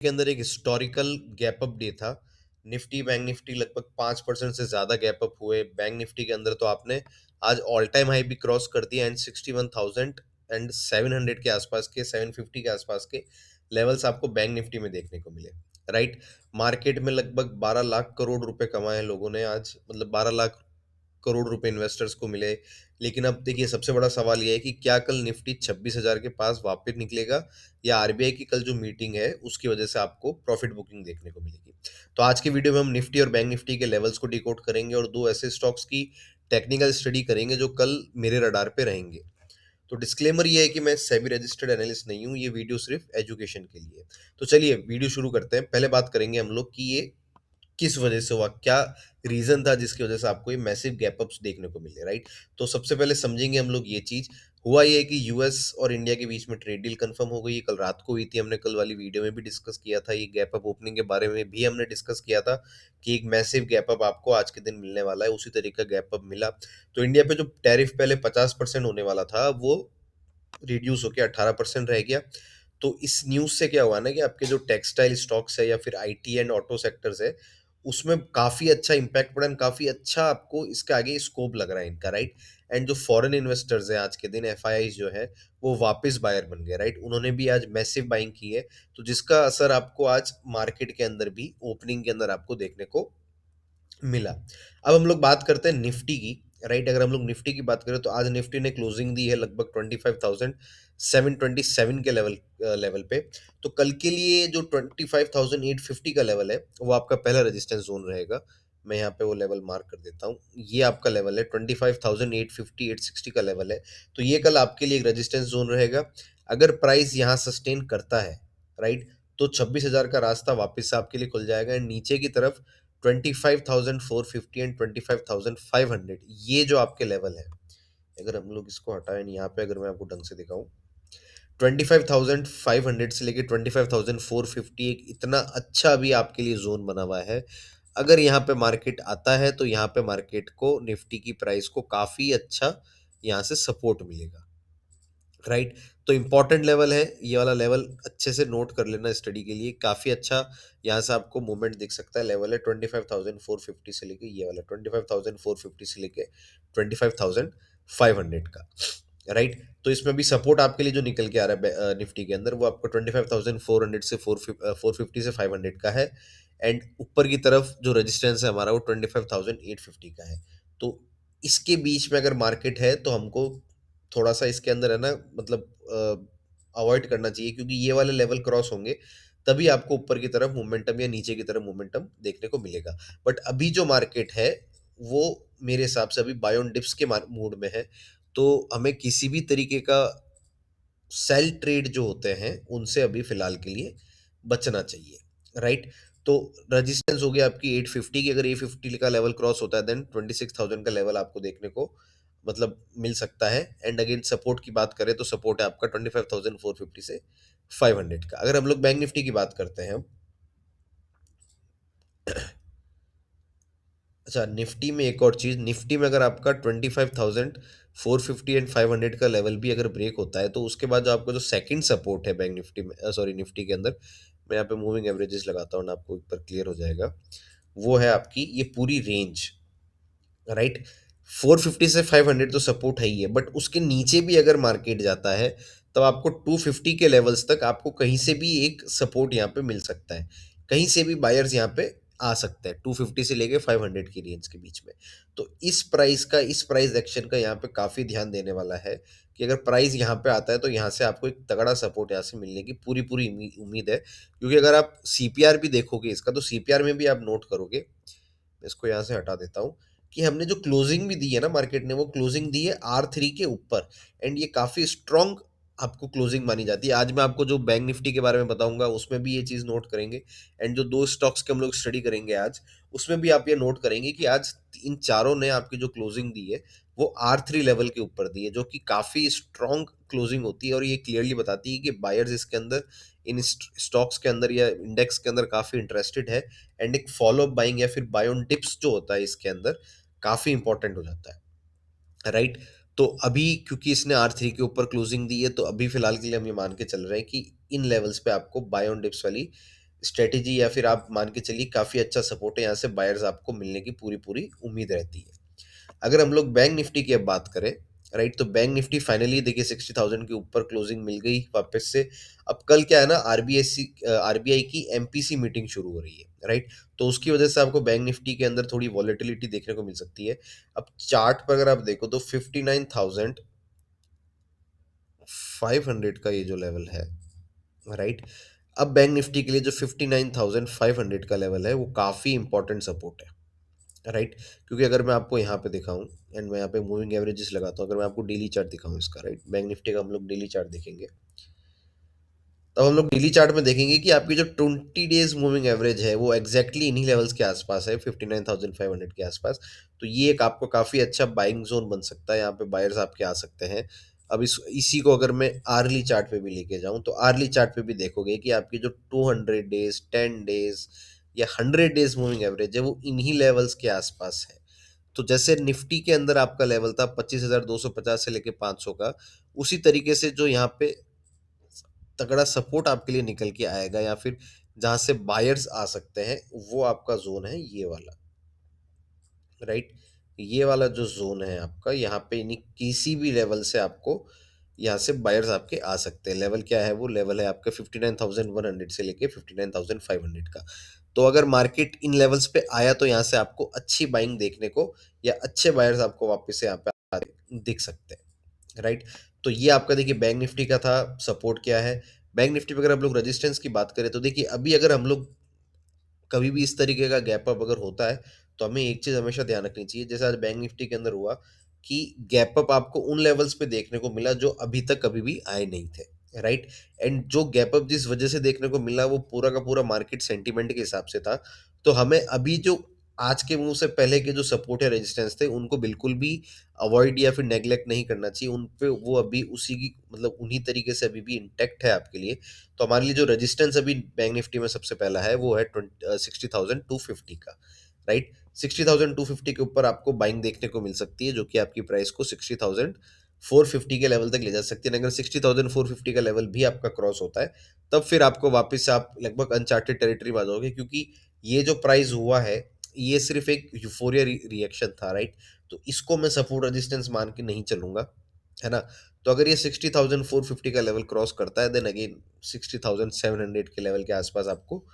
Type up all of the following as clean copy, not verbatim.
के अंदर एक हिस्टोरिकल गैप अप डे था। निफ्टी, बैंक निफ्टी लगभग 5% से ज़्यादा गैप अप हुए। बैंक निफ्टी के अंदर तो आपने आज ऑल टाइम हाई भी क्रॉस कर दिया एंड 61,000 एंड 700 के आसपास के 750 के आसपास के लेवल्स आपको बैंक निफ्टी में देखने को मिले। राइट, मार्केट में लगभग 12 लाख करोड़ रुपए कमाए हैं लोगों ने आज, मतलब 12 लाख करोड़ रुपए इन्वेस्टर्स को मिले। लेकिन अब देखिए, सबसे बड़ा सवाल ये है कि क्या कल निफ्टी 26,000 के पास वापस निकलेगा, या आरबीआई की कल जो मीटिंग है उसकी वजह से आपको प्रॉफिट बुकिंग देखने को मिलेगी। तो आज की वीडियो में हम निफ्टी और बैंक निफ्टी के लेवल्स को डिकोड करेंगे और दो ऐसे स्टॉक्स की टेक्निकल स्टडी करेंगे जो कल मेरे रडार पे रहेंगे। तो डिस्क्लेमर ये है कि मैं सेबी रजिस्टर्ड एनालिस्ट नहीं हूँ, ये वीडियो सिर्फ एजुकेशन के लिए है। तो चलिए वीडियो शुरू करते हैं। पहले बात करेंगे हम लोग कि ये किस वजह से हुआ, क्या रीजन था जिसकी वजह से आपको ये मैसिव गैप अप्स देखने को मिले। राइट, तो सबसे पहले समझेंगे हम लोग ये चीज। हुआ ये है कि यूएस और इंडिया के बीच में ट्रेड डील कंफर्म हो गई, कल रात को हुई थी। हमने कल वाली वीडियो में भी डिस्कस किया था, ये गैप अप ओपनिंग के बारे में भी हमने डिस्कस किया था कि एक मैसिव गैप अप आपको आज के दिन मिलने वाला है। उसी तरीके का गैप अप मिला। तो इंडिया पे जो टैरिफ पहले 50% होने वाला था वो रिड्यूस होकर 18% रह गया। तो इस न्यूज़ से क्या हुआ ना कि आपके जो टेक्सटाइल स्टॉक्स है या फिर आईटी एंड ऑटो सेक्टर्स है, उसमें काफ़ी अच्छा इम्पैक्ट पड़ा एंड काफ़ी अच्छा आपको इसके आगे स्कोप लग रहा है इनका। राइट, एंड जो फॉरेन इन्वेस्टर्स है आज के दिन एफआईआईज जो है वो वापस बायर बन गए। राइट, उन्होंने भी आज मैसिव बाइंग की है। तो जिसका असर आपको आज मार्केट के अंदर भी ओपनिंग के अंदर आपको देखने को मिला। अब हम लोग बात करते हैं निफ्टी की। राइट, अगर हम लोग निफ्टी की बात करें तो आज निफ्टी ने क्लोजिंग दी है लगभग 25,727 के लेवल पे। तो कल के लिए जो 25,850 का लेवल है वो आपका पहला रेजिस्टेंस जोन रहेगा। मैं यहाँ पे वो लेवल मार्क कर देता हूँ। ये आपका लेवल है 25,850 860 का लेवल है। तो ये कल आपके लिए एक रेजिस्टेंस जोन रहेगा। अगर प्राइस यहाँ सस्टेन करता है, राइट, तो 26,000 का रास्ता वापस से आपके लिए खुल जाएगा एंड नीचे की तरफ 25,450 एंड 25,500, ये जो आपके लेवल है, अगर हम लोग इसको हटाएं यहाँ पे, अगर मैं आपको ढंग से दिखाऊं, 25,500 से लेके 25,450 एक इतना अच्छा भी आपके लिए जोन बना हुआ है। अगर यहाँ पे मार्केट आता है तो यहाँ पे मार्केट को निफ्टी की प्राइस को काफी अच्छा यहाँ से सपोर्ट मिलेगा। राइट, तो इंपॉर्टेंट लेवल है ये वाला लेवल, अच्छे से नोट कर लेना स्टडी के लिए। काफ़ी अच्छा यहाँ से आपको मूवमेंट दिख सकता है। लेवल है 25,450 से लेके, ये वाला 25,450 से लेके 25,500 का। राइट, तो इसमें भी सपोर्ट आपके लिए जो निकल के आ रहा है निफ्टी के अंदर वो आपको 25,400 से 450 से 500 का है। एंड ऊपर की तरफ जो रेजिस्टेंस है हमारा वो 25,850 का है। तो इसके बीच में अगर मार्केट है तो हमको थोड़ा सा इसके अंदर है ना, मतलब अवॉइड करना चाहिए, क्योंकि ये वाले लेवल क्रॉस होंगे तभी आपको ऊपर की तरफ मोमेंटम या नीचे की तरफ मोमेंटम देखने को मिलेगा। बट अभी जो मार्केट है वो मेरे हिसाब से अभी बाय ऑन डिप्स के मूड में है। तो हमें किसी भी तरीके का सेल ट्रेड जो होते हैं उनसे अभी फिलहाल के लिए बचना चाहिए। राइट, तो रेजिस्टेंस हो गया आपकी 850 की। अगर 850 का लेवल क्रॉस होता है देन 26,000 का लेवल आपको देखने को मतलब मिल सकता है। एंड अगेन सपोर्ट की बात करें तो सपोर्ट है आपका 25,450 से 500 का। अगर हम लोग बैंक निफ्टी की बात करते हैं, अच्छा निफ्टी में एक और चीज, निफ्टी में अगर आपका 25,450 एंड 500 का लेवल भी अगर ब्रेक होता है तो उसके बाद जो आपका जो सेकंड सपोर्ट है बैंक निफ्टी में, सॉरी निफ्टी के अंदर, मैं यहाँ पे मूविंग एवरेजेस लगाता हूँ ना, आपको एक बार क्लियर हो जाएगा। वो है आपकी ये पूरी रेंज। राइट, 450 से 500 तो सपोर्ट है ही है, बट उसके नीचे भी अगर मार्केट जाता है तो आपको 250 के लेवल्स तक आपको कहीं से भी एक सपोर्ट यहाँ पे मिल सकता है। कहीं से भी बायर्स यहाँ पे आ सकते हैं 250 से लेके 500 की रेंज के बीच में। तो इस प्राइस एक्शन का यहाँ पे काफ़ी ध्यान देने वाला है कि अगर प्राइस यहाँ पे आता है तो यहाँ से आपको एक तगड़ा सपोर्ट यहाँ से मिलने की पूरी पूरी उम्मीद है। क्योंकि अगर आप सीपीआर भी देखोगे इसका, तो सीपीआर में भी आप नोट करोगे, मैं इसको यहाँ से हटा देता हूँ, कि हमने जो क्लोजिंग भी दी है ना मार्केट ने, वो क्लोजिंग दी है R3 के ऊपर। एंड ये काफ़ी स्ट्रॉन्ग आपको क्लोजिंग मानी जाती है। आज मैं आपको जो बैंक निफ्टी के बारे में बताऊंगा उसमें भी ये चीज़ नोट करेंगे। एंड जो दो स्टॉक्स के हम लोग स्टडी करेंगे आज, उसमें भी आप ये नोट करेंगे कि आज इन चारों ने आपकी जो क्लोजिंग दी है वो R3 लेवल के ऊपर दी है, जो कि काफ़ी स्ट्रॉन्ग क्लोजिंग होती है। और ये क्लियरली बताती है कि बायर्स इसके अंदर, इन स्टॉक्स के अंदर या इंडेक्स के अंदर काफ़ी इंटरेस्टेड है। एंड एक फॉलो अप बाइंग या फिर बाय ऑन डिप्स जो होता है इसके अंदर काफ़ी इंपॉर्टेंट हो जाता है। राइट, तो अभी क्योंकि इसने R3 के ऊपर क्लोजिंग दी है तो अभी फिलहाल के लिए हम ये मान के चल रहे हैं कि इन लेवल्स पे आपको बाय ऑन डिप्स वाली स्ट्रेटेजी या फिर आप मान के चलिए काफ़ी अच्छा सपोर्ट है, यहाँ से बायर्स आपको मिलने की पूरी पूरी उम्मीद रहती है। अगर हम लोग बैंक निफ्टी की अब बात करें, राइट, तो बैंक निफ्टी फाइनली देखिए 60,000 के ऊपर क्लोजिंग मिल गई वापस से। अब कल क्या है ना, आरबीआई की एमपीसी मीटिंग शुरू हो रही है, राइट, तो उसकी वजह से आपको बैंक निफ्टी के अंदर थोड़ी वॉलेटिलिटी देखने को मिल सकती है। अब चार्ट पर अगर आप देखो तो 59,500 का ये जो लेवल है, राइट, अब बैंक निफ्टी के लिए जो 59,500 का लेवल है वो काफ़ी इंपॉर्टेंट सपोर्ट है, राइट, क्योंकि अगर मैं आपको यहाँ पे दिखाऊं एंड मैं यहाँ पे मूविंग एवरेजेस लगाता हूँ, अगर मैं आपको डेली चार्ट दिखाऊं इसका, राइट, बैंक निफ्टी का हम लोग डेली चार्ट देखेंगे, तब हम लोग डेली चार्ट में देखेंगे कि आपकी जो 20 डेज मूविंग एवरेज है वो एग्जैक्टली इन्हीं लेवल्स के आसपास है, 59,500 के आसपास। तो ये एक आपको काफ़ी अच्छा बाइंग जोन बन सकता है, यहाँ पे बायर्स आपके आ सकते हैं। अब इसी को अगर मैं आर्ली चार्ट पे भी लेके जाऊँ तो आर्ली चार्ट पे भी देखोगे कि आपकी जो 200 डेज, 10 डेज या 100 डेज मूविंग एवरेज है वो इन्हीं लेवल्स के आसपास है। तो जैसे निफ्टी के अंदर आपका लेवल था 25,250 से लेके 500 का, उसी तरीके से जो यहाँ पे तगड़ा सपोर्ट आपके लिए निकल के आएगा या फिर जहाँ से बायर्स आ सकते हैं, वो आपका ज़ोन है ये वाला, राइट? ये वाला जो ज़ोन है आपका, यहाँ पे इन्हीं किसी भी लेवल से आपको यहाँ से बायर्स आपके आ सकते हैं। लेवल क्या है? वो लेवल है आपका 59,100 से लेके 59,500 का। तो अगर मार्केट इन लेवल्स पे आया तो यहाँ से आपको अच्छी बाइंग देखने को या अच्छे बायर्स आपको वापस से यहाँ पे आते दिख सकते हैं, राइट? तो ये आपका देखिए बैंक निफ्टी का था, सपोर्ट क्या है? बैंक निफ्टी पे अगर हम लोग रेजिस्टेंस की बात करें तो देखिए अभी अगर हम लोग कभी भी इस तरीके का गैप अप अगर होता है, तो हमें एक चीज़ हमेशा ध्यान रखनी चाहिए, जैसे आज बैंक निफ्टी के अंदर हुआ कि गैप अप आपको उन लेवल्स पे देखने को मिला जो अभी तक कभी भी आए नहीं थे, राइट? एंड जो गैप अप जिस वजह से देखने को मिला वो पूरा का पूरा मार्केट सेंटीमेंट के हिसाब से था। तो हमें अभी जो आज के मूव से पहले के जो सपोर्ट या रेजिस्टेंस थे उनको बिल्कुल भी अवॉइड या फिर नेग्लेक्ट नहीं करना चाहिए। उन पे वो अभी उसी की मतलब उन्हीं तरीके से अभी भी इंटैक्ट है आपके लिए। तो हमारे लिए जो रेजिस्टेंस अभी बैंक निफ्टी में सबसे पहला है वो है 60,250 का, राइट? 60,250 के ऊपर आपको बाइंग देखने को मिल सकती है जो कि आपकी प्राइस को 60,450 के लेवल तक ले जा सकती है। अगर 60,450 का लेवल भी आपका क्रॉस होता है तब फिर आपको वापस से आप लगभग अनचार्टेड टेरिटरी में आ जाओगे, क्योंकि ये जो प्राइस हुआ है ये सिर्फ एक यूफोरिया रिएक्शन था, राइट? तो इसको मैं सपोर्ट रेजिस्टेंस मान के नहीं चलूंगा, है ना? तो अगर ये 60,450 का लेवल क्रॉस करता है देन अगेन 60,700 के लेवल के आसपास आपको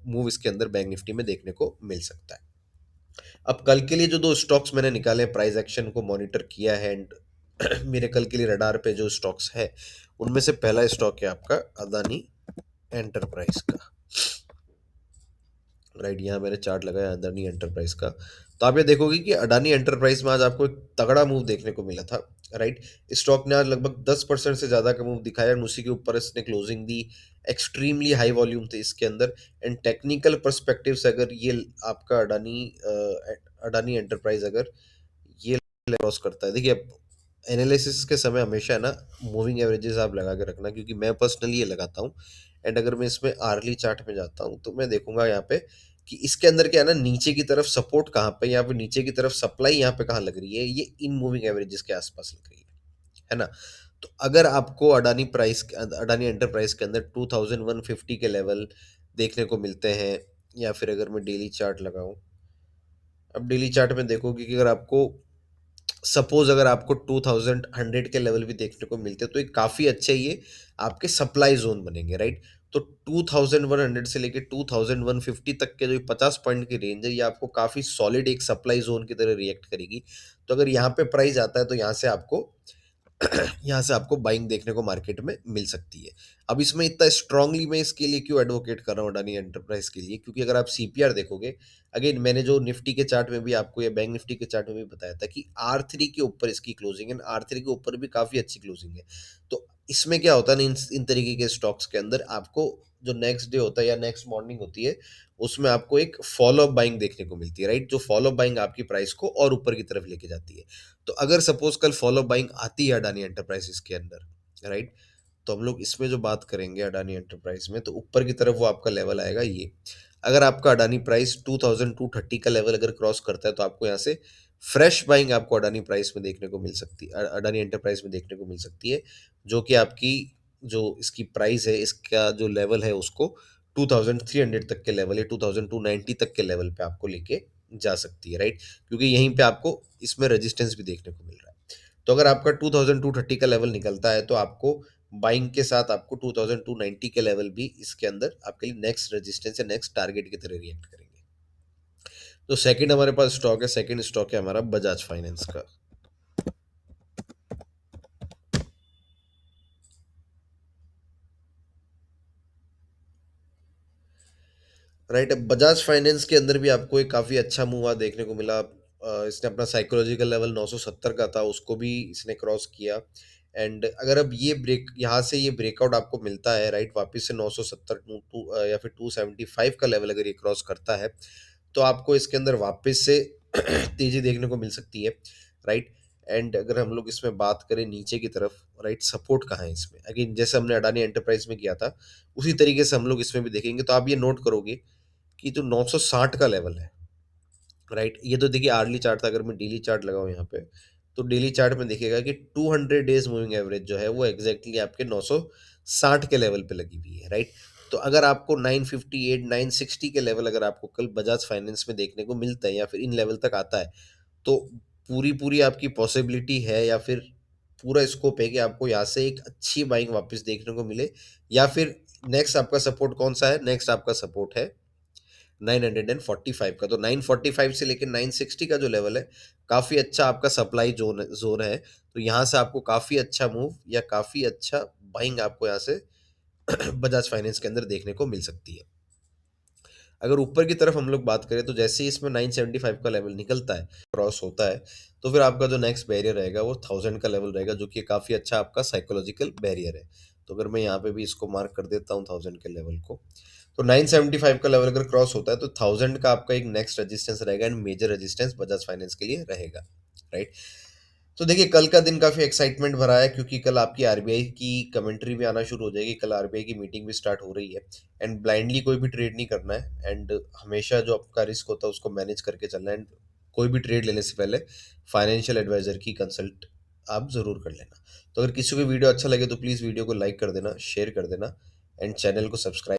मूव इसके अंदर बैंक निफ्टी में देखने को मिल सकता है। अब कल के लिए जो दो स्टॉक्स मैंने निकाले, प्राइस एक्शन को मॉनिटर किया है एंड मेरे कल के लिए रडार पे जो स्टॉक्स है उनमें से पहला स्टॉक है आपका अदानी एंटरप्राइज का, राइट? यहाँ मैंने चार्ट लगाया अडानी एंटरप्राइज का। तो आप ये देखोगे कि अडानी एंटरप्राइज में आज आपको एक तगड़ा मूव देखने को मिला था, राइट? स्टॉक ने आज लगभग 10% से ज़्यादा का मूव दिखाया और उसी के ऊपर इसने क्लोजिंग दी। एक्सट्रीमली हाई वॉल्यूम थे इसके अंदर एंड टेक्निकल परस्पेक्टिव से अगर ये आपका अडानी एंटरप्राइज अगर ये क्रॉस करता है, देखिए अब एनालिसिस के समय हमेशा ना मूविंग एवरेजेस आप लगा के रखना, क्योंकि मैं पर्सनली ये लगाता हूँ। एंड अगर मैं इसमें आर्ली चार्ट में जाता हूँ तो मैं देखूंगा यहाँ पे कि इसके अंदर क्या है ना, नीचे की तरफ सपोर्ट कहाँ पे, यहाँ पे नीचे की तरफ सप्लाई यहाँ पे कहाँ लग रही है, ये इन मूविंग एवरेजेस के आसपास लग रही है ना? तो अगर आपको अडानी एंटरप्राइज के अंदर 2150 के लेवल देखने को मिलते हैं या फिर अगर मैं डेली चार्ट लगाऊं, अब डेली चार्ट में देखोगे कि अगर आपको सपोज अगर आपको 2100 के लेवल भी देखने को मिलते हैं तो ये काफ़ी अच्छे ये आपके सप्लाई जोन बनेंगे, राइट? तो 2100 से लेके 2150 तक के जो 50 पॉइंट की रेंज है ये आपको काफ़ी सॉलिड एक सप्लाई जोन की तरह रिएक्ट करेगी। तो अगर यहाँ पे प्राइस आता है तो यहाँ से आपको बाइंग देखने को मार्केट में मिल सकती है। अब इसमें इतना स्ट्रांगली मैं इसके लिए क्यों एडवोकेट कर रहा हूँ अडानी एंटरप्राइज के लिए, क्योंकि अगर आप सीपीआर देखोगे, अगेन मैंने जो निफ्टी के चार्ट में भी आपको या बैंक निफ्टी के चार्ट में भी बताया था कि R3 के ऊपर इसकी क्लोजिंग है, R3 के ऊपर भी काफ़ी अच्छी क्लोजिंग है। तो इसमें क्या होता है ना, इन तरीके के स्टॉक्स के अंदर आपको जो नेक्स्ट डे होता है या नेक्स्ट मॉर्निंग होती है उसमें आपको एक फॉलो अप बाइंग देखने को मिलती है, राइट? जो फॉलो अप बाइंग आपकी प्राइस को और ऊपर की तरफ लेके जाती है। तो अगर सपोज कल फॉलो बाइंग आती है अडानी एंटरप्राइजेस के अंदर, राइट, तो हम लोग इसमें जो बात करेंगे अडानी एंटरप्राइज में, तो ऊपर की तरफ वो आपका लेवल आएगा ये। अगर आपका अडानी प्राइस 2230 का लेवल अगर क्रॉस करता है तो आपको यहाँ से फ्रेश बाइंग आपको अडानी प्राइस में देखने को मिल सकती है, अडानी एंटरप्राइज में देखने को मिल सकती है, जो कि आपकी जो इसकी प्राइस है इसका जो लेवल है उसको 2300 तक के लेवल या 2290 तक के लेवल पे आपको लेके जा सकती है, राइट? क्योंकि यहीं पे आपको इसमें रेजिस्टेंस भी देखने को मिल रहा है। तो अगर आपका 2230 का लेवल निकलता है तो आपको बाइंग के साथ आपको 2290 के लेवल भी इसके अंदर आपके लिए नेक्स्ट रेजिस्टेंस या नेक्स्ट टारगेट की तरह रिएक्ट करेंगे। तो सेकंड हमारे पास स्टॉक है, सेकंड स्टॉक है हमारा बजाज फाइनेंस का। राइट, अब बजाज फाइनेंस के अंदर भी आपको एक काफ़ी अच्छा मूव आज देखने को मिला। इसने अपना साइकोलॉजिकल लेवल 970 का था, उसको भी इसने क्रॉस किया। एंड अगर अब ये ब्रेक यहाँ से ये ब्रेकआउट आपको मिलता है, राइट, वापस से 970 या फिर 275 का लेवल अगर ये क्रॉस करता है तो आपको इसके अंदर वापस से तेजी देखने को मिल सकती है, राइट। एंड अगर हम लोग इसमें बात करें नीचे की तरफ, राइट, सपोर्ट कहाँ है इसमें, अगेन जैसे हमने अडानी एंटरप्राइज में किया था उसी तरीके से हम लोग इसमें भी देखेंगे। तो आप ये नोट करोगे कि जो 960 का लेवल है, राइट, ये तो देखिए आर्ली चार्ट था। अगर मैं डेली चार्ट लगाऊं यहाँ पे तो डेली चार्ट में देखिएगा कि 200 डेज मूविंग एवरेज जो है वो एग्जैक्टली आपके 960 के लेवल पे लगी हुई है, राइट। तो अगर आपको 958 960 के लेवल अगर आपको कल बजाज फाइनेंस में देखने को मिलता है या फिर इन लेवल तक आता है तो पूरी पूरी आपकी पॉसिबिलिटी है या फिर पूरा स्कोप है कि आपको यहाँ से एक अच्छी बाइंग वापस देखने को मिले। या फिर नेक्स्ट आपका सपोर्ट कौन सा है, नेक्स्ट आपका सपोर्ट है 945 का। तो 945 से लेकर 960 का जो लेवल है काफ़ी अच्छा आपका सप्लाई जोन जोन है। तो यहाँ से आपको काफ़ी अच्छा मूव या काफ़ी अच्छा बाइंग आपको यहाँ से बजाज फाइनेंस के अंदर देखने को मिल सकती है। अगर ऊपर की तरफ हम लोग बात करें तो जैसे ही इसमें 975 का लेवल निकलता है, क्रॉस होता है, तो फिर आपका जो नेक्स्ट बैरियर रहेगा वो 1000 का लेवल रहेगा, जो कि काफ़ी अच्छा आपका साइकोलॉजिकल बैरियर है। तो अगर मैं यहाँ पे भी इसको मार्क कर देता हूँ 1000 के लेवल को, तो 975 का लेवल अगर क्रॉस होता है तो 1000 का आपका एक नेक्स्ट रेजिस्टेंस रहेगा and major resistance Bajaj Finance के लिए रहेगा, राइट। तो देखिए कल का दिन काफ़ी एक्साइटमेंट भरा है क्योंकि कल आपकी आरबीआई की कमेंट्री भी आना शुरू हो जाएगी। कल आरबीआई की मीटिंग भी स्टार्ट हो रही है एंड ब्लाइंडली कोई भी ट्रेड नहीं करना है एंड हमेशा जो आपका रिस्क होता है उसको मैनेज करके चलना है। एंड कोई भी ट्रेड लेने से पहले फाइनेंशियल एडवाइजर की कंसल्ट आप ज़रूर कर लेना। तो अगर किसी को वीडियो अच्छा लगे तो प्लीज़ वीडियो को लाइक कर देना, शेयर कर देना एंड चैनल को सब्सक्राइब